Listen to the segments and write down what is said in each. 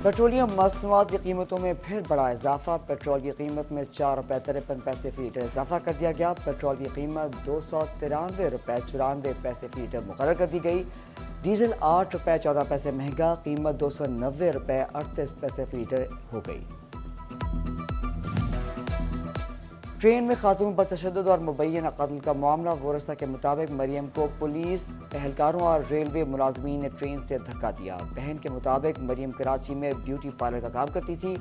Petroleum मसनूआत की कीमतों में फिर बड़ा इजाफा। पेट्रोल की कीमत में 4 रुपये 53 पैसे फी लीटर इजाफा कर दिया गया। पेट्रोल की कीमत 293 रुपये 94 पैसे फी लीटर मुकर्रर कर दी गई। डीजल 8 रुपये 14 पैसे महंगा, कीमत 290 रुपये 38 पैसे फी लीटर हो गई। ट्रेन में खातून पर तशद्दुद और मुबैना कत्ल का मामला। वरसा के मुताबिक मरियम को पुलिस एहलकारों और रेलवे मुलाजमीन ने ट्रेन से धक्का दिया। बहन के मुताबिक मरियम कराची में ब्यूटी पार्लर का काम करती थी।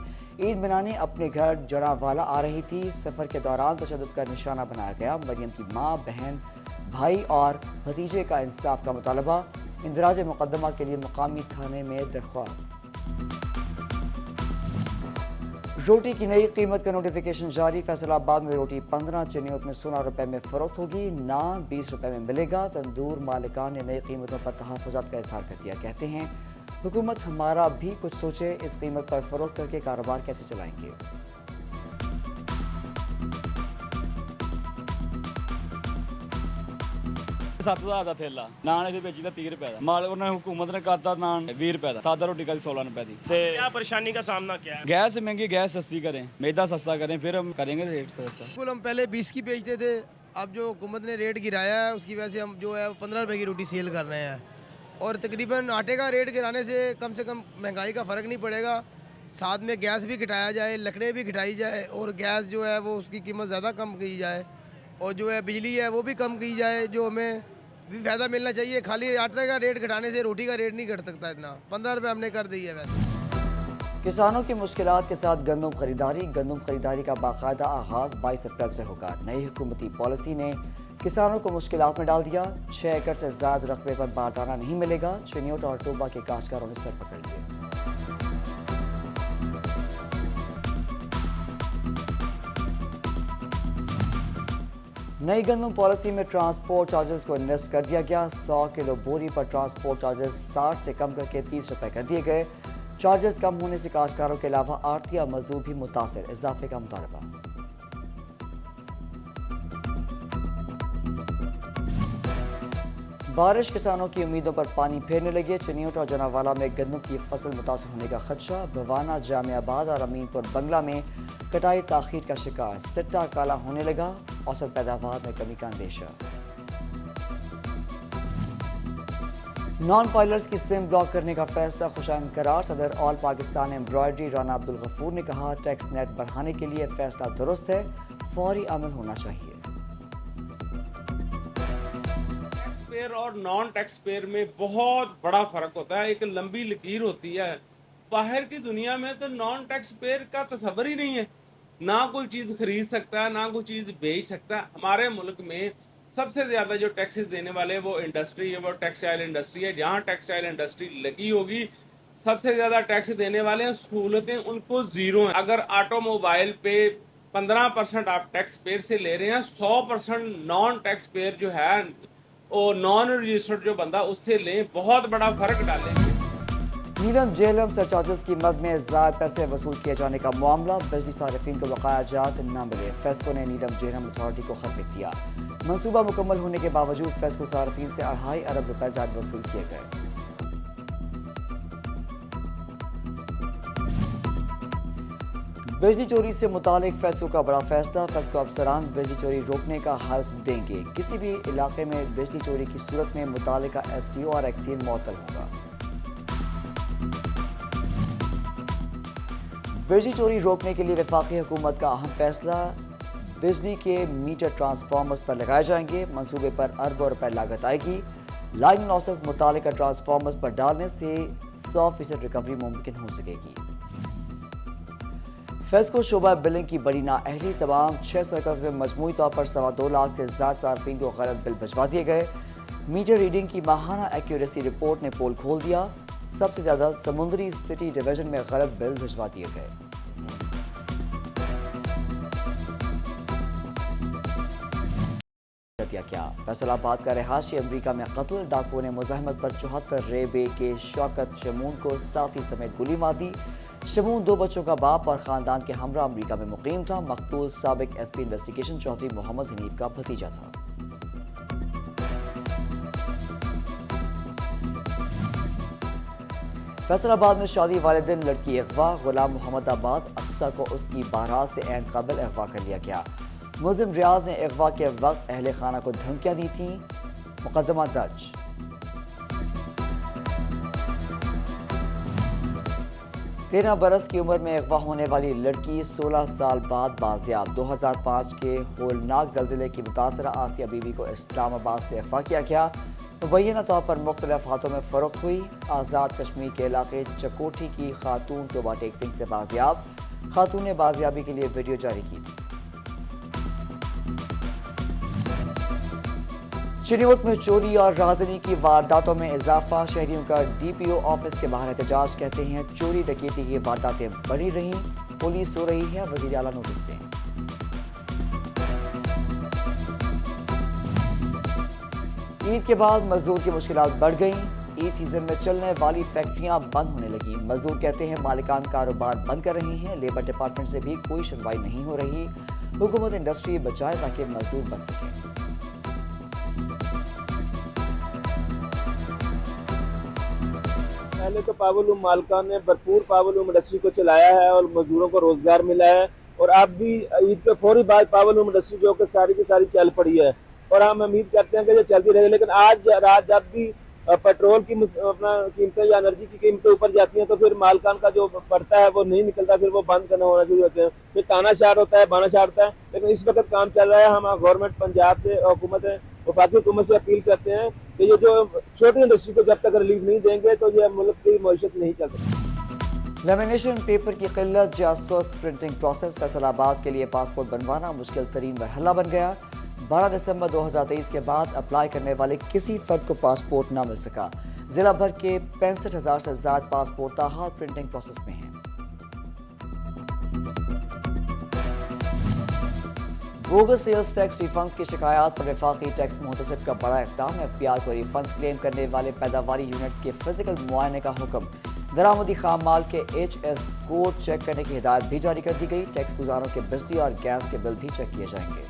ईद मनाने अपने घर जड़ावाला आ रही थी। सफ़र के दौरान तशद्दुद का निशाना बनाया गया। मरियम की माँ, बहन, भाई और भतीजे का इंसाफ का मुतालबा। इंदराज मुकदमा के लिए मुकामी थाने में दरख्वास्त। रोटी की नई कीमत का नोटिफिकेशन जारी। फैसलाबाद में रोटी 15, चेन्नई में 16 रुपये में फरोख्त होगी। नान 20 रुपये में मिलेगा। तंदूर मालिकान ने नई कीमतों पर तहफ़्फ़ुज़ात का इजहार कर दिया। कहते हैं हुकूमत हमारा भी कुछ सोचे, इस कीमत पर फरोख्त करके कारोबार कैसे चलाएंगे। $7,000 ਦਾ ਥੈਲਾ ਨਾਨ ਇਹਦੇ ਵਿੱਚ ਦਾ 30 ਰੁਪਏ ਦਾ ਮਾਲ ਉਹਨਾਂ ਨੇ ਹੁਕੂਮਤ ਨੇ ਕਰਤਾ ਨਾਨ 20 रुपए ਦਾ सादा रोटी का 16 रुपए ਦੀ ਤੇ क्या परेशानी का सामना क्या है? गैस महंगी, गैस सस्ती करें, मैदा सस्ता करें, फिर हम करेंगे रेट सस्ता। बिल्कुल, हम पहले 20 की बेचते थे, अब जो हुकूमत ने रेट गिराया है उसकी वजह से हम जो है 15 रुपए की रोटी सेल कर रहे हैं और तकरीबन आटे का रेट गिराने से कम महंगाई का फ़र्क नहीं पड़ेगा। साथ में गैस भी घटाया जाए, लकड़ें भी घटाई जाए और गैस जो है वो उसकी कीमत ज़्यादा कम की जाए और जो है बिजली है वो भी कम की जाए, जो हमें भी फ़ायदा मिलना चाहिए। खाली आटे का रेट घटाने से रोटी का रेट नहीं घट सकता इतना। 15 रुपये हमने कर दी है। वैसे किसानों की मुश्किलात के साथ गंदम खरीदारी का बाकायदा आगाज 22 अप्रैल से होगा। नई हुकूमती पॉलिसी ने किसानों को मुश्किलात में डाल दिया। 6 एकड़ से ज्यादा रकबे पर बारदाना नहीं मिलेगा। चिन्योट और टोबा के काश्तकारों ने सर पकड़ लिए। नई गंदम पॉलिसी में ट्रांसपोर्ट चार्जेस को इन्वेस्ट कर दिया गया। 100 किलो बोरी पर ट्रांसपोर्ट चार्जेस 60 से कम करके 30 रुपये कर दिए गए। चार्जेस कम होने से काश्तकारों के अलावा आड़तिया मजदूर भी मुतासिर। इजाफे का मुतालबा। बारिश किसानों की उम्मीदों पर पानी फेरने लगे। चिन्योट और जनावाला में गंदम की फसल मुतासर होने का खदशा। भवाना, जामियाबाद और अमीनपुर बंगला में कटाई ताखीर का शिकार। सिट्टा काला होने लगा। औसत पैदावार में कमी का अंदेशा। नॉन फाइलर्स की सिम ब्लॉक करने का फैसला खुशाइंद करार। सदर ऑल पाकिस्तान एम्ब्रॉयडरी राना अब्दुल गफूर ने कहा, टैक्स नेट बढ़ाने के लिए फैसला दुरुस्त है, फौरी अमल होना चाहिए। टैक्स पेयर और नॉन टैक्स पेयर में बहुत बड़ा फर्क होता है, एक लंबी लकीर होती है। बाहर की दुनिया में तो नॉन टैक्स पेयर का तस्वर ही नहीं है, ना कोई चीज़ खरीद सकता है, ना कोई चीज़ बेच सकता है। हमारे मुल्क में सबसे ज़्यादा जो टैक्सेस देने वाले वो इंडस्ट्री है, वो टेक्सटाइल इंडस्ट्री है। जहाँ टेक्सटाइल इंडस्ट्री लगी होगी सबसे ज़्यादा टैक्स देने वाले हैं। सहूलतें उनको ज़ीरो हैं। अगर ऑटोमोबाइल पे 15% आप टैक्स पेयर से ले रहे हैं, 100% नॉन टैक्स पेयर जो है और नॉन रजिस्टर्ड जो बंदा उससे लें, बहुत बड़ा फ़र्क डालेंगे। नीलम जेहलम सरचार्जेस की मद में ज़ायद पैसे वसूल किए जाने का मामला। बिजली सार्फिन को बकाया जात न मिले। फेस्को ने नीलम जेहलम अथॉरिटी को खत लिख दिया। मंसूबा मुकम्मल होने के बावजूद फेस्को सार्फिन से 2.5 अरब रुपए ज़ायद वसूल किए गए। बिजली चोरी से मुतालिक फेस्को का बड़ा फैसला। फेस्को अफसरान बिजली चोरी रोकने का हल्फ देंगे। किसी भी इलाके में बिजली चोरी की सूरत में मुतालिका SDO और एक्सीन मुअत्तल होगा। बिजली चोरी रोकने के लिए वफाकी हुकूमत का अहम फैसला। बिजली के मीटर ट्रांसफार्मर्स पर लगाए जाएंगे। मंसूबे पर अरबों रुपए लागत आएगी। लाइन लॉसेस मुतालिका ट्रांसफार्मर्स पर डालने से 100% रिकवरी मुमकिन हो सकेगी। फेस्को शोबा बिलिंग की बड़ी नाअहली। तमाम 6 सर्कल्स में मजमूई तौर पर 2.25 लाख से ज्यादा सार्फिन को गलत बिल भिजवा दिए गए। मीटर रीडिंग की माहाना एक्यूरेसी रिपोर्ट ने पोल खोल दिया। सबसे ज्यादा समुद्री सिटी डिवीजन में गलत बिल भिजवा दिए गए। क्या फैसलाबाद का रिहायशी अमरीका में कत्ल। डाकुओं ने मुजाहिमत पर 74 रेबे के शौकत शमून को साथी समेत गोली मार दी। शमून 2 बच्चों का बाप और खानदान के हमरा अमरीका में मुकीम था। मकतूल साबिक SP इन्वेस्टिगेशन चौधरी मोहम्मद हनीफ का भतीजा था। फैसलाबाद में शादी वाले दिन लड़की अगवा, गुलाम मोहम्मदाबाद अक्सर को उसकी बारात से ऐन कबल अगवा कर लिया गया। मुलजिम रियाज ने अगवा के वक्त अहले खाना को धमकियां दी थीं। मुकदमा दर्ज। तेरह बरस की उम्र में अगवा होने वाली लड़की 16 साल बाद बाजियाब। 2005 के होलनाक जल्जिले की मुतासरा आसिया बीबी को इस्लामाबाद से अगवा किया गया। मुबैना तौर पर मुख्तलिफ हाथों में फरोख्त हुई। आज़ाद कश्मीर के इलाके चकोठी की खातून को ओवरटेकिंग से बाजियाब। खातून ने बाजियाबी के लिए वीडियो जारी की थी। चिनियोट में चोरी और राजनी की वारदातों में इजाफा। शहरियों का DPO ऑफिस के बाहर एहतजाज। कहते हैं चोरी डकैती की वारदातें बढ़ी रहीं, पुलिस सो रही है, वज़ीर आला नोटिस दें। ईद के बाद मजदूर की मुश्किलात बढ़ गईं। ईद सीजन में चलने वाली फैक्ट्रियां बंद होने लगी। मजदूर कहते हैं मालिकान कारोबार बंद कर रहे हैं। लेबर डिपार्टमेंट से भी कोई सुनवाई नहीं हो रही। हुकूमत इंडस्ट्री बचाए ताकि मजदूर बच सकें। पहले तो पावरलूम मालिकान ने भरपूर पावरलूम इंडस्ट्री को चलाया है और मजदूरों को रोजगार मिला है। और अब भी ईद के फौरी बाद पावरलूम इंडस्ट्री जो कि सारी की सारी चल पड़ी है और हम उम्मीद करते हैं कि ये चलती रहेगी। लेकिन आज रात जब भी पेट्रोल की अपना कीमतें या एनर्जी की कीमतें ऊपर जाती हैं तो फिर मालिकान का जो पड़ता है वो नहीं निकलता, फिर वो बंद करना होना शुरू होते हैं। फिर तानाशार होता है, बानाशार होता है। लेकिन इस वक्त काम चल रहा है। हम गवर्नमेंट पंजाब से हुकूमत वफाकी हुकूमत से अपील करते हैं कि ये जो छोटी इंडस्ट्री को जब तक रिलीफ नहीं देंगे तो ये मुल्क की मईशत नहीं चल सकती। लेमिनेशन पेपर की किल्लत, जासूस प्रिंटिंग प्रोसेस। फैसलाबाद के लिए पासपोर्ट बनवाना मुश्किल तरीन मरहला बन गया। 12 दिसंबर 2023 के बाद अप्लाई करने वाले किसी फर्द को पासपोर्ट ना मिल सका। जिला भर के 65,000 से ज्यादा पासपोर्ट ताहाल प्रिंटिंग प्रोसेस में हैं। बोगस सेल्स टैक्स रिफंड्स की शिकायत पर वफाकी टैक्स मुहतसिब का बड़ा इक़दाम। FBI को रिफंड्स क्लेम करने वाले पैदावारी यूनिट्स के फिजिकल मुआयने का हुक्म। दरामदी खाम माल के HS कोड चेक करने की हिदायत भी जारी कर दी गई। टैक्स गुजारों के बिजली और गैस के बिल भी चेक किए जाएंगे।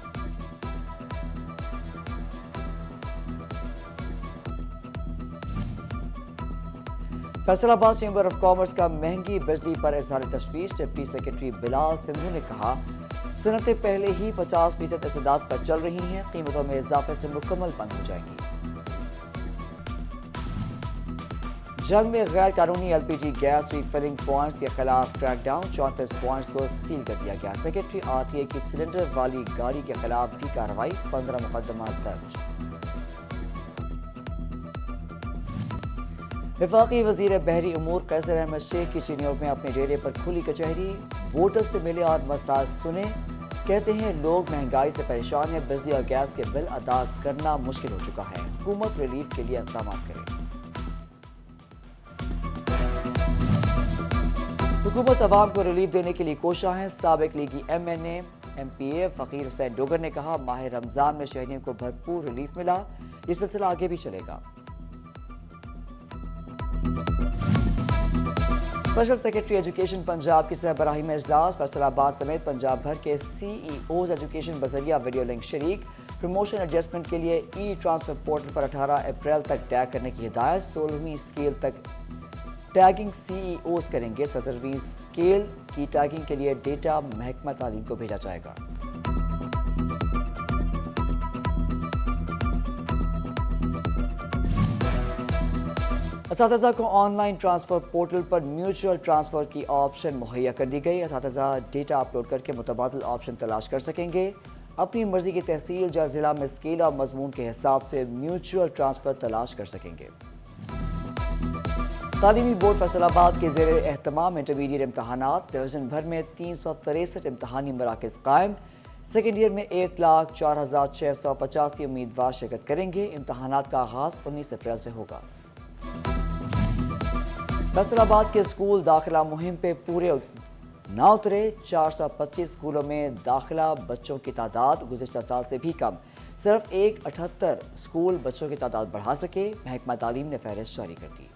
फैसलाबाद चैम्बर ऑफ कॉमर्स का महंगी बिजली पर इजहार तशवीश। डिप्टी सेक्रेटरी बिलाल सिंधु ने कहा सनतें पहले ही 50% इस्तेदाद पर चल रही हैं, कीमतों में इजाफे से मुकम्मल बंद हो जाएंगी। जंग में गैर कानूनी LPG गैस रिफिलिंग पॉइंट्स के खिलाफ क्रैकडाउन। 34 पॉइंट्स को सील कर दिया गया। सेक्रेटरी RTA की सिलेंडर वाली गाड़ी के खिलाफ भी कार्रवाई। 15 मुकदमा दर्ज। वफाकी वजीर बहरी उमूर कैसर अहमद शेख की चिनियोट में अपने डेरे पर खुली कचहरी। वोटर्स से मिले और मसाइल सुने। कहते हैं लोग महंगाई से परेशान हैं, बिजली और गैस के बिल अदा करना मुश्किल हो चुका है। हुकूमत रिलीफ के लिए इक़दाम करे। हुकूमत अवाम को रिलीफ देने के लिए कोशा है। साबिक लीगी MNA MPA फ़कीर हुसैन डोगर ने कहा माह रमज़ान में शहरियों को भरपूर रिलीफ मिला। ये सिलसिला आगे भी चलेगा। स्पेशल सेक्रेटरी एजुकेशन पंजाब की सरबराही में इजलास। फैसलाबाद समेत पंजाब भर के CEOs एजुकेशन बजरिया वीडियो लिंक शरीक। प्रमोशन एडजस्टमेंट के लिए ट्रांसफर पोर्टल पर 18 अप्रैल तक टैग करने की हिदायत। 16वीं स्केल तक टैगिंग CEOs करेंगे। 17वीं स्केल की टैगिंग के लिए डेटा महकमा तालीम को भेजा जाएगा। असातिज़ा को ऑनलाइन ट्रांसफ़र पोर्टल पर म्यूचुअल ट्रांसफ़र की ऑप्शन मुहैया कर दी गई। असातिज़ा डेटा अपलोड करके मुतबादिल ऑप्शन तलाश कर सकेंगे। अपनी मर्जी की तहसील या ज़िला में स्केल और मजमून के हिसाब से म्यूचुअल ट्रांसफ़र तलाश कर सकेंगे। तालीमी बोर्ड फैसलाबाद के ज़ेरे एहतमाम इंटरमीडिएट इम्तहानात। डिवीज़न भर में 363 इम्तहानी मराकज़ कायम। सेकेंड ईयर में 1,04,685 उम्मीदवार शिरकत करेंगे। इम्तहानात का आगाज़ 19 अप्रैल से होगा। फैसलाबाद के स्कूल दाखिला मुहिम पे पूरे ना उतरे। 425 स्कूलों में दाखिला बच्चों की तादाद गुज़िश्ता साल से भी कम। सिर्फ 178 स्कूल बच्चों की तादाद बढ़ा सके। महकमा तालीम ने फहरिस्त जारी कर दी।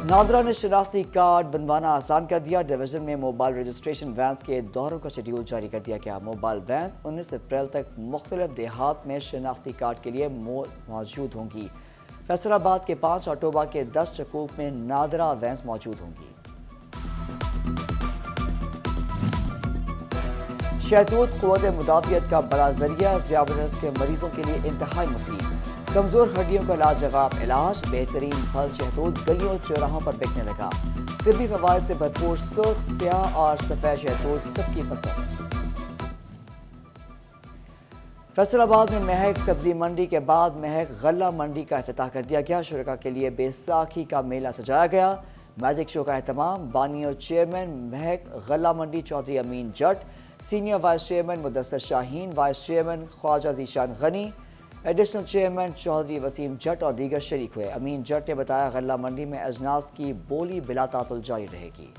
नादरा ने शनाख्ती कार्ड बनवाना आसान कर दिया। डिवीजन में मोबाइल रजिस्ट्रेशन वैन्स के दौरों का शेड्यूल जारी कर दिया गया। मोबाइल वैन्स 19 अप्रैल तक मुख्तलिफ देहात में शनाख्ती कार्ड के लिए मौजूद होंगी। फैसलाबाद के 5 अक्टूबर के 10 चकूक में नादरा वैंस मौजूद होंगी। शहतूत क़ुव्वत मुदाफ़ियत का बड़ा जरिया, ज़ियाबतस के मरीजों के लिए इंतहाई मुफीद। कमज़ोर हड्डियों का लाजवाब इलाज, बेहतरीन फल शहतूत गलियों चौराहों पर बिकने लगा। तिब्बी फ़वाइद से भरपूर सुर्ख, स्याह और सफ़ेद शहतूत सबकी पसंद। फैसलाबाद में महक सब्जी मंडी के बाद महक गल्ला मंडी का इफ्तिताह कर दिया गया। शुरका के लिए बैसाखी का मेला सजाया गया। मैजिक शो का एहतमाम बानी और चेयरमैन महक गल्ला मंडी Chaudhry Amin Jat, senior vice chairman Mudassar Shaheen, vice chairman Khawaja Zeeshan Ghani, additional chairman Chaudhry Waseem Jat और दीगर शरीक हुए। अमीन जट ने बताया गल्ला मंडी में अजनास की बोली बिला तातुल जारी रहेगी।